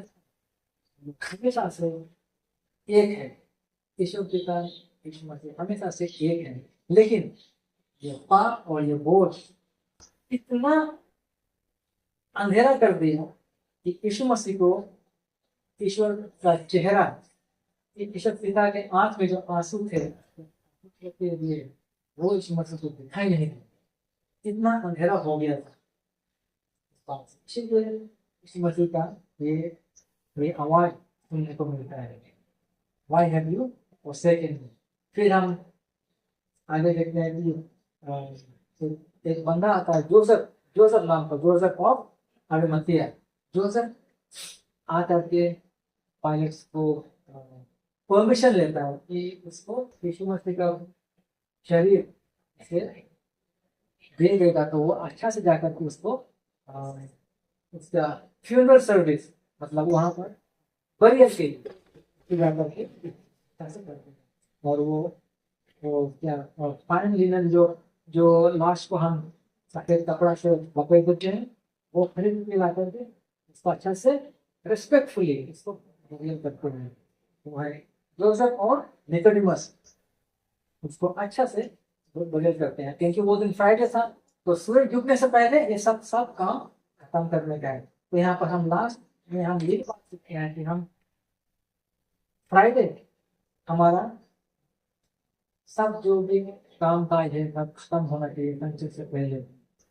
Speaker 1: हमेशा से एक है, ईश्वर पिता यीशु मसीह हमेशा से एक है, लेकिन ये पाप और ये बोझ इतना अंधेरा कर दिया कि यीशु मसीह को ईश्वर का चेहरा, ईश्वर पिता के आंख में जो आंसू थे के लिए वो यीशु मसीह को दिखाई नहीं दिया। इतना अंधेरा हो गया था। इसीलिए यीशु मसीह का ये आवाज सुनने को मिलता है, Why have you forsaken me? फिर हम आगे देखते हैं कि एक बंदा आता है, जोसेफ नाम का, जोसेफ ऑफ अरिमथिया। जोसेफ आकर के पायलट्स को परमिशन लेता है कि उसको यीशु मसीह का शरीर से दे देगा तो वो अच्छा से जाकर के उसको उसका फ्यूनरल सर्विस, मतलब वहां पर बरियल के लिए जाकर के ऐसे करते हैं। और वो क्या फाइन लिनन जो लाश को हम सफेद कपड़ा से लपेट देते हैं, वो खरीद के ला करके उसको अच्छा से रिस्पेक्टफुली इसको बरियल करते हैं। वो है जोसेफ और निकोडिमस, उसको अच्छा से बरियल करते हैं, क्योंकि वो दिन फ्राइडे था तो सूरज डूबने से पहले ये सब काम खत्म करने का है। तो यहाँ पर हम लास्ट में हम ये बात सीखते हैं कि हम फ्राइडे हमारा सब जो भी काम काज है सब खत्म होना चाहिए संचित से पहले।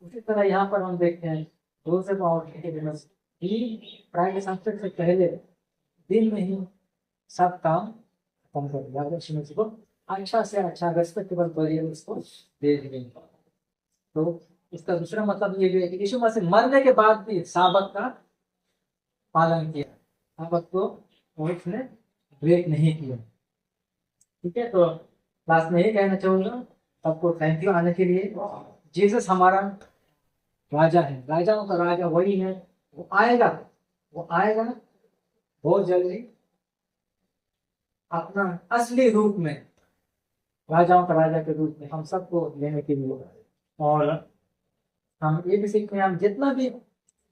Speaker 1: उसी तरह यहाँ पर हम देखते हैं जोसेफ और निकोडिमस फ्राइडे सनसेट से पहले दिन में ही सब काम खत्म कर दिया, यीशु मसीह को अच्छा से अच्छा रेस्पेक्टेबल बरियल उसको दे दिए। तो इसका दूसरा मतलब ये भी है कि यीशु मसीह मरने के बाद भी साबत का पालन किया, साबत को उसने ब्रेक नहीं किया। ठीक है, तो लास्ट में ये कहना चाहूंगा सबको थैंक यू आने के लिए। जीसस हमारा राजा है, राजाओं का राजा वही है, वो आएगा बहुत जल्दी अपना असली रूप में, राजाओं का राजा के रूप में हम सबको लेने के लिए। और हम ये भी सीखते हैं, हम जितना भी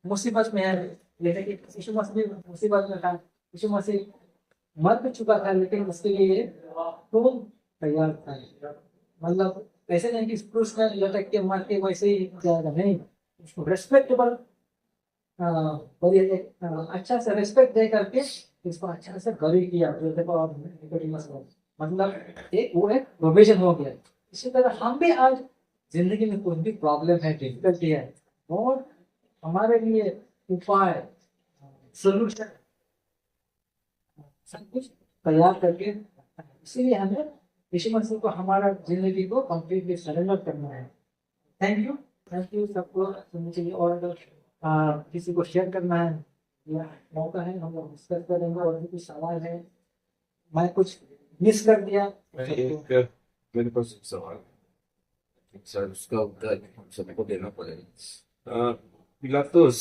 Speaker 1: मुसीबत में है, जैसे कि यीशु मसीह मुसीबत में था, यीशु मसीह मर भी चुका था लेकिन उसके लिए तो तैयार था। मतलब ऐसे नहीं कि क्रूस में लटक के मर के वैसे ही जाएगा, नहीं, उसको रेस्पेक्टेबल अच्छा से रेस्पेक्ट दे करके इसको अच्छा से गरी किया। मतलब वो एक प्रोविजन हो गया। इसी तरह हम भी आज जिंदगी में कोई भी प्रॉब्लम है, डिफिकल्टी है, और हमारे लिए उपाय, सोल्यूशन सब कुछ तैयार करके, इसीलिए हमें यीशु मसीह को हमारा जिंदगी को कंप्लीटली सरेंडर करना है। थैंक यू सबको सुनने के लिए। और अगर किसी को शेयर करना है या मौका है, हम लोग डिस्कस करेंगे। और भी कुछ सवाल है, मैं कुछ मिस कर दिया
Speaker 3: मेरे पास एक सवाल सर, उसका उत्तर हम सबको देना पड़ेगा। पिलातुस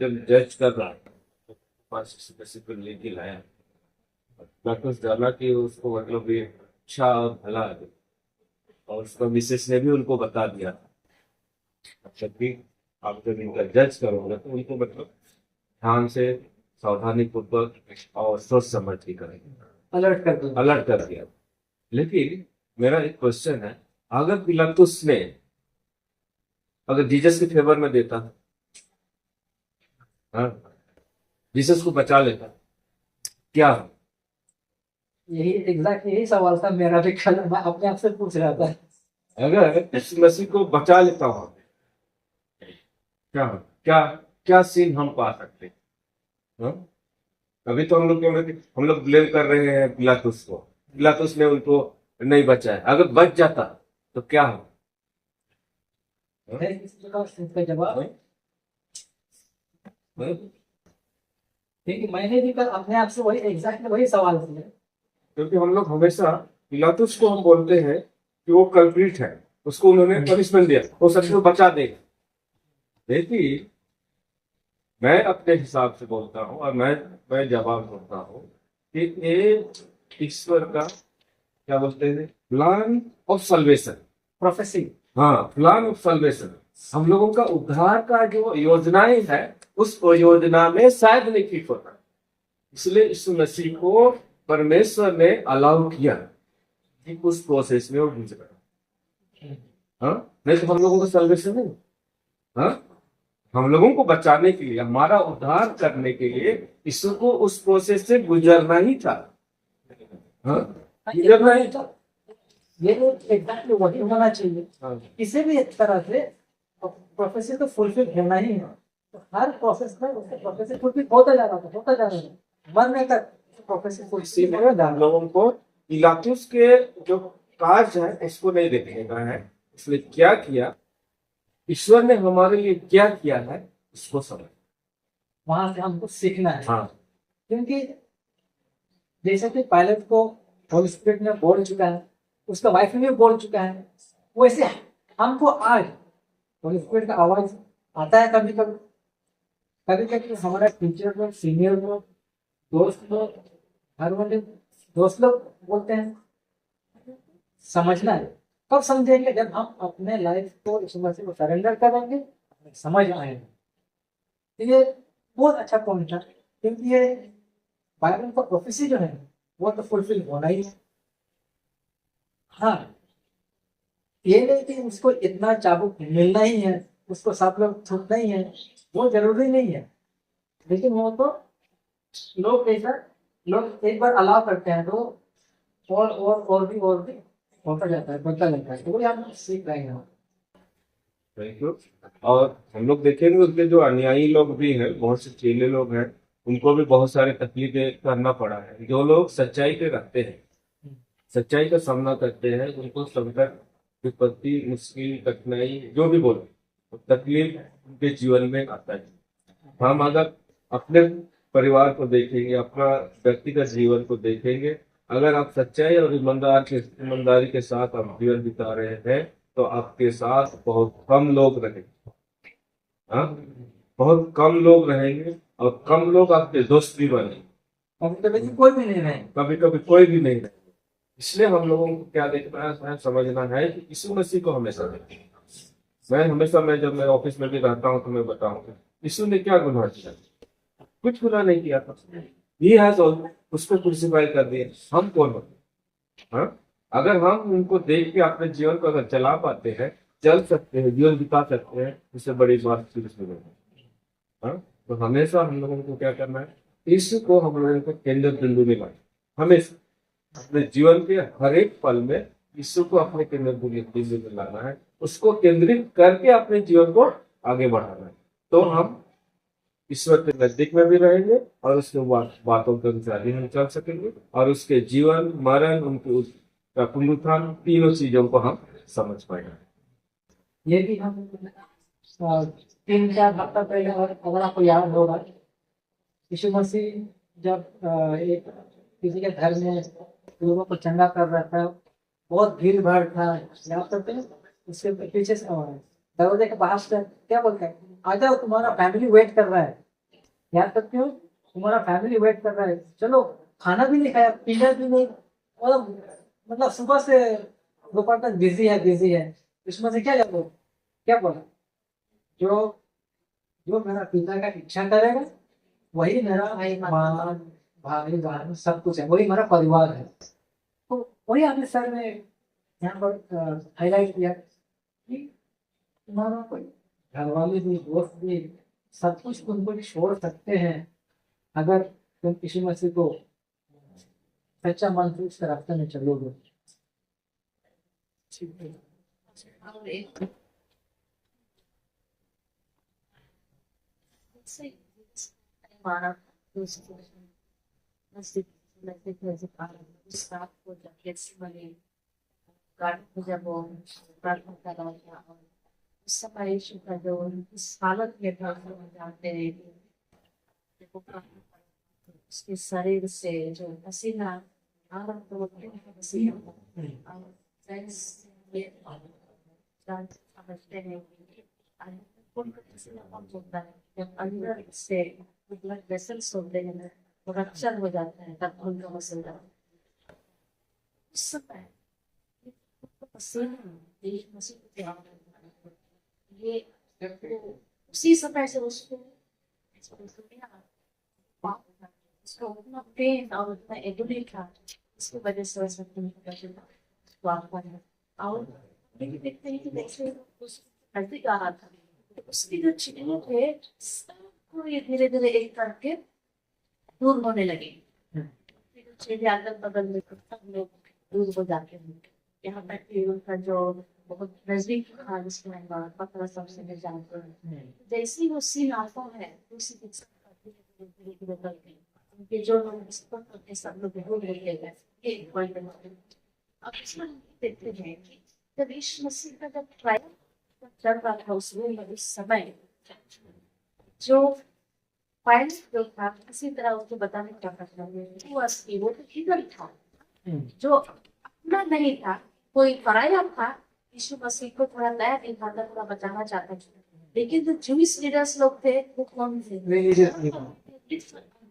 Speaker 3: जब जज कर रहा था पास स्पेसिफिक लेके लाया, पिलातुस डाला कि उसको मतलब ये अच्छा और भला है, और उसका मिसेस ने भी उनको बता दिया था जब भी आप जब इनका जज करोगे तो उनको मतलब ध्यान से, सावधानी पूर्वक और सोच समझ के करेंगे, अलर्ट कर दिया। लेकिन मेरा एक क्वेश्चन है, अगर पिलातुस ने अगर जीसस के फेवर में देता, हाँ, जीसस को बचा लेता, क्या?
Speaker 1: यही एग्जैक्ट यही सवाल था मेरा भी, कल मैं अपने आप से पूछ रहा था।
Speaker 3: अगर यीशु मसीह को बचा लेता हूं, क्या क्या क्या सीन हम पा सकते हैं? अभी तो हम लोग ब्लेम कर रहे हैं पिलातुस को, पिलातुस ने उनको नहीं बचाया। अगर बच जाता तो क्या हो?
Speaker 1: इसका जवाब क्योंकि मैंने भी कल अपने आप से वही एग्जैक्टली वही सवाल किया।
Speaker 3: क्योंकि हम लोग हमेशा पिलातुस को हम बोलते हैं कि वो कल्प्रिट है, उसको उन्होंने पनिशमेंट दिया, वो सच को बचा देगा। लेकिन मैं अपने हिसाब से बोलता हूँ और मैं जवाब देता हूँ कि ये ईश्वर का क्या बोलते हैं, प्लान ऑफ सल्वेशन।
Speaker 1: प्रोफेसी।
Speaker 3: हाँ, प्लान ऑफ सल्वेशन, हम लोगों का उद्धार का जो योजनाएं है उस योजना में शायद नहीं ठीक होता, इसलिए यीशु मसीह को परमेश्वर ने अलाउ किया कि उस प्रोसेस में वो गुजरा। हाँ, नहीं तो हम लोगों का सल्वेशन नहीं। हाँ, हम लोगों को बचाने के लिए, हमारा उद्धार करने के लिए यीशु को उस प्रोसेस से गुजरना ही था। हाँ, गुजरना ही था।
Speaker 1: ये एग्जैक्टली वही होना चाहिए।
Speaker 3: हाँ,
Speaker 1: किसी भी एक तरह से प्रोफेसी तो फुलफिल होना ही है। तो हर प्रोसेस में उसका प्रोफेसी फुलफिल होता जा रहा था, होता जा रहा था, मरने तक प्रोफेसी फुलफिल
Speaker 3: इसीलिए
Speaker 1: होता जा
Speaker 3: हम
Speaker 1: रहा
Speaker 3: लोगों को पिलातुस के जो कार्य है उसको नहीं देखने का है, इसलिए क्या किया ईश्वर ने हमारे लिए क्या किया है उसको समझ।
Speaker 1: वहां से हमको सीखना है।
Speaker 3: हाँ,
Speaker 1: क्योंकि जैसे कि पायलट को होली स्पिरिट ने बोल चुका है, उसका वाइफ ने भी बोल चुका है, वैसे हमको आज होली स्पिरिट का आवाज आता है। कभी कभी कभी कभी हमारा टीचर लोग, सीनियर लोग, दोस्त लोग, हर वाले दोस्त लोग बोलते हैं। समझना है, कब समझेंगे? जब हम अपने लाइफ को यीशु मसीह को सरेंडर करेंगे, हमें समझ आएगा। तो ये बहुत अच्छा पॉइंट था, क्योंकि ये बाइबल का प्रोफेसी जो है वो तो फुलफिल होना ही है। हाँ, ये नहीं कि उसको इतना चाबुक मिलना ही है, उसको सब लोग थूकना ही है, वो जरूरी नहीं है। लेकिन वो तो लोग ऐसा, लोग एक बार अलाउ करते हैं तो और भी होता जाता है, बढ़ता जाता है। तो वो हम सीख रहे हैं।
Speaker 3: Thank you. और हम लोग देखेंगे उसके जो अनुयायी लोग भी हैं, बहुत से चेले लोग हैं, उनको भी बहुत सारे तकलीफें करना पड़ा है। जो लोग सच्चाई पे रखते हैं, सच्चाई का सामना करते हैं, उनको संकट, विपत्ति, मुश्किल, कठिनाई जो भी बोलो, तकलीफ उनके जीवन में आता है। हम अगर अपने परिवार को देखेंगे, अपना व्यक्तिगत जीवन को देखेंगे, अगर आप सच्चाई और ईमानदारी के साथ आप जीवन बिता रहे हैं तो आपके साथ बहुत कम लोग रहेंगे। हाँ, बहुत कम लोग रहेंगे और कम लोग आपके दोस्त भी बनेंगे।
Speaker 1: कभी कोई भी नहीं रहे।
Speaker 3: कभी कभी कोई भी नहीं रहेगा। इसलिए हम लोगों को क्या देखना है, समझना है कि यीशु मसीह को हमेशा देखें। मैं जब मैं ऑफिस में भी रहता हूँ तो मैं बताऊंगा यीशु ने क्या गुनाह किया, कुछ गुनाह नहीं किया था। ये है तो उसको क्रूसिफाई कर दिया, हम कौन होते? हाँ, अगर हम उनको देख के अपने जीवन को अगर चला पाते हैं, चल सकते हैं, जीवन बिता सकते हैं, उससे बड़ी बात चीज नहीं है। हाँ, तो हमेशा हम लोगों को क्या करना है, यीशु को हम लोगों को केंद्र बिंदु में लाना। हमेशा अपने जीवन के हर एक पल में यीशु को अपने केंद्र बिंदु में लाना है, उसको केंद्रित करके अपने जीवन को आगे बढ़ाना है। तो हम ईश्वर के नजदीक में भी रहेंगे और उसके बातों के अनुसार भी हम चल सकेंगे और उसके जीवन, मरण, उनके पुनरुत्थान, तीनों चीजों को हम समझ पाएंगे।
Speaker 1: ये भी हम 3-4 हफ्ता पहले, अगर आपको याद होगा, यीशु मसीह जब एक किसी के घर में लोगों को चंगा कर रहा था, बहुत भीड़ भाड़ था, याद करते हैं? उसके पीछे से दरवाजे के बाहर से क्या बोलते हैं, आ जाओ तुम्हारा फैमिली वेट कर रहा है। याद करते हो? तुम्हारा फैमिली वेट कर रहा है, चलो। खाना भी नहीं खाया, पीना भी नहीं, मतलब सुबह से दोपहर तक बिजी है। इसमें से क्या बोला? जो जो मेरा पिता का इच्छा करेगा वही मेरा माँ, भाई बहन सब कुछ है, वही मेरा परिवार है। तो वही आपने सर में यहाँ पर हाईलाइट किया कि तुम्हारा कोई घर वाले भी, दोस्त भी, सब कुछ तुमको छोड़ सकते हैं अगर तुम किसी मसीह को सच्चा मन से उसके रास्ते में चलोगे। ठीक है।
Speaker 2: और एक से हमारा दोस्त नजदीक नजदीक नजदीक आ रहा है, उस रात को जब कैसे बने गाड़ी में जब वो प्रार्थना कर रहा था, और उस समय यीशु का जो इस हालत में था उसको हम जानते हैं कि देखो प्रार्थना कर रहा था, उसके शरीर से जो पसीना और तो मसीह और फ्रेंड्स ये समझते हैं कि कौन किसी ना कौन होता है जब अंदर से ब्लड वेसल्स होते हैं ना वो रप्चर हो जाता है तब उनका मसला उस समय पसीना यीशु मसीह को प्यार करता है ये उसी समय से उसको उसका उतना पेन और उतना एगोनी था इसकी वजह से वैसा वापा है और लेकिन देखते हैं कि जैसे उसको नजदीक आ रहा था तो उसकी जो चीजें थे सबको ये धीरे धीरे एक करके दूर होने लगे फिर जो चीजें अगल बगल में सब लोग दूर हो जाते हैं यहाँ तक कि उनका जो बहुत नजदीक था जिसमें पकड़ा सबसे में जानते हैं जैसे ही वो सीन आता है उसी के साथ धीरे धीरे करके उनके जो लोग इस पर करके सब लोग भूल गए एक पॉइंट अब इसमें हम देखते हैं कि जब यीशु मसीह का जब ट्रायल चल रहा था उसमें उस समय जो पायलट जो था किसी तरह उसको बताने का करना वो तो इधर था जो अपना नहीं था कोई पराया था यीशु मसीह को थोड़ा नया दिखाता थोड़ा बचाना चाहता था लेकिन जो जूइश लीडर्स लोग थे वो कौन थे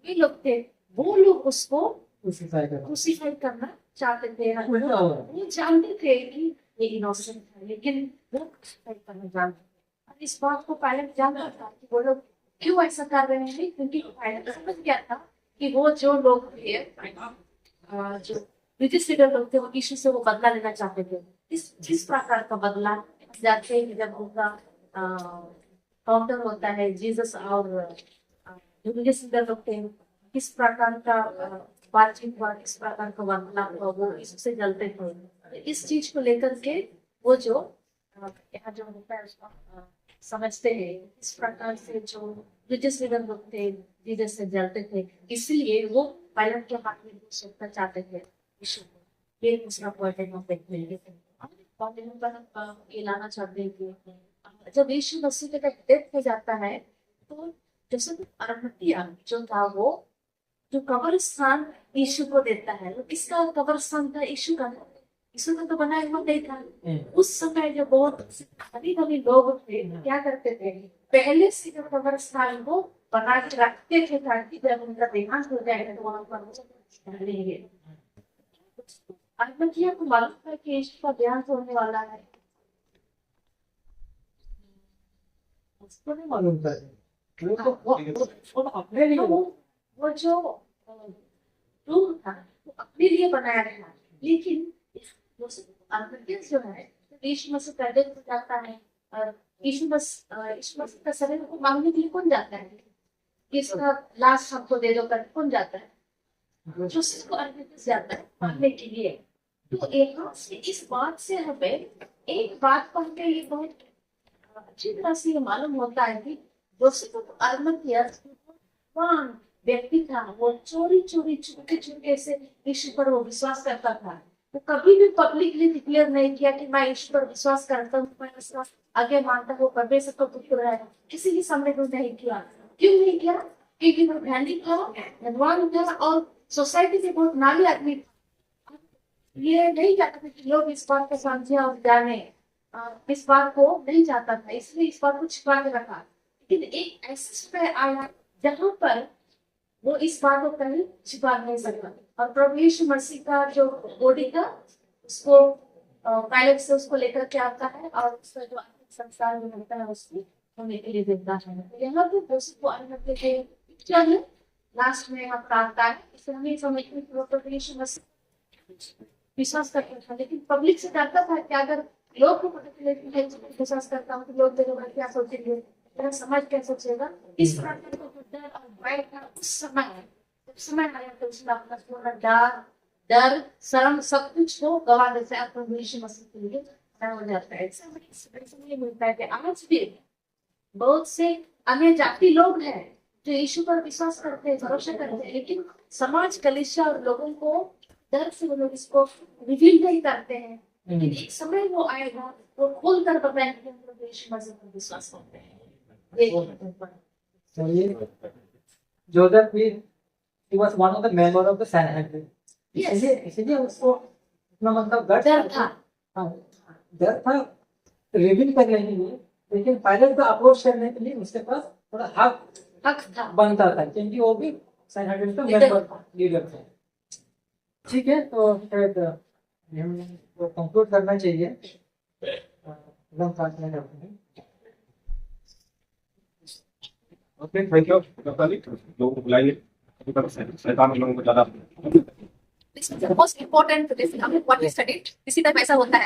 Speaker 2: वे लोग थे वो लोग उसको क्रूसीफाई करना चाहते थे वो जानते थे कि ये इनोसेंट है लेकिन वो क्रूसीफाई करना जानते और इस बात को पायलट जानता था कि वो लोग क्यों ऐसा कर रहे हैं क्योंकि पायलट समझ गया था कि वो जो लोग थे जो ब्रिटिश लीडर लोग थे वो यीशु से वो बदला लेना चाहते थे किस प्रकार का बदला जाते हैं जब उनका काउंटर होता है जीसस और जो ब्रिटिश लीडर लोग थे किस प्रकार का बातचीत हुआ किस प्रकार का वार्तालाप हुआ वो इससे जलते थे इस चीज को लेकर के वो जो यहाँ जो होता है उसको समझते हैं इस प्रकार से जो ब्रिटिश लीडर लोग थे जीसस से जलते थे इसलिए वो पायलट के हाथ में सौंपना चाहते थे यीशु को ये दूसरा पॉइंट है हम देखते हैं ये लाना चाहते हैं कि जब यीशु मसीह का डेथ हो जाता है तो जैसे अरमतिया जो था वो जो कब्रिस्तान यीशु को देता है वो किसका कब्रिस्तान था यीशु का तो बनाया हुआ नहीं था उस समय जो बहुत धनी लोग थे क्या करते थे पहले से जो कब्रिस्तान को बना के रखते थे ताकि जब उनका देहांत हो जाएगा तो वहां पर डालेंगे अरमतिया को मालूम था कि यीशु का देहांत होने वाला है
Speaker 1: उसको नहीं मालूम था वो अपने लिए
Speaker 2: वो जो रूम था वो अपने लिए बनाया था लेकिन जो है यीशु मसीह का डेथ हो जाता है और यीशु मसीह का शरीर को मांगने के लिए कौन जाता है किसका लाश हमको दे दो कर कौन जाता है जोसेफ को अरमतियस जाता है मांगने के लिए तो यहाँ से इस बात से हमें एक बात पढ़ के ये बहुत अच्छी तरह से ये मालूम होता है कि जोसेफ को अरमतियस व्यक्ति था वो चोरी चुपके से यीशु पर वो विश्वास करता था वो कभी भी पब्लिकली डिक्लेयर नहीं किया कि मैं यीशु पर विश्वास करता हूँ मैं विश्वास आगे मानता हूँ परमेश्वर को पुत्र है किसी के सामने तो नहीं किया क्यों नहीं किया क्योंकि वो धनी था धनवान था और सोसाइटी से बहुत नामी आदमी था ये नहीं चाहता कि लोग इस बात को समझे और जाने इस बात को नहीं चाहता था इसलिए इस बात को छिपा के रखा लेकिन एक ऐसा समय आया जहाँ पर वो इस बात को कहीं छिपा नहीं सकता और प्रभु यीशु मसीह का जो बॉडी था उसको पायलट से उसको लेकर के आता है और उसका जो संस्कार जो होता है उसको होने के लिए देता है यहाँ पे जोसेफ को अरमतिया के पिक्चर है लास्ट में यहाँ आता है इसे हमें समझने की प्रभु यीशु मसीह विश्वास करता था लेकिन पब्लिक से डरता था कि अगर लोग को विश्वास करता हूँ तो लोग मेरे बारे क्या सोचेंगे मेरा समाज क्या सोचेगा इस प्रकार का डर और भय था उस समय आया तो उसने अपना पूरा डर शर्म सब कुछ को गवा देते हैं प्रभु यीशु मसीह के लिए हो जाता है ऐसा मिलता है कि आज भी बहुत से अन्य जाति लोग हैं जो यीशु पर विश्वास करते हैं भरोसा करते हैं लेकिन समाज कलीसिया और लोगों को डर से वो लोग इसको रिवील नहीं करते हैं लेकिन एक समय वो आएगा वो खोल कर बताएंगे प्रभु यीशु मसीह पर विश्वास करते हैं
Speaker 1: Joseph, he was one of the members of the Sanhedrin. इसलिए उसको अपना मतलब
Speaker 2: डर था।
Speaker 1: हाँ, डर था रिवील करने के लिए, लेकिन पायलट को अप्रोच करने के लिए उसके पास थोड़ा
Speaker 2: हक था।
Speaker 1: बनता था, क्योंकि वो भी साइंटिस्ट का
Speaker 2: लीडर
Speaker 1: मेंबर लीडर थे। ठीक है, तो शायद हम तो कंक्लूड करना चाहिए। एकदम काटने करते हैं।
Speaker 3: ओके, थैंक यू लोगों को बुलाइए। अभी तक शैतान लोगों को ज्यादा
Speaker 4: This is the most important thing. What you studied, इसी टाइप ऐसा होता है।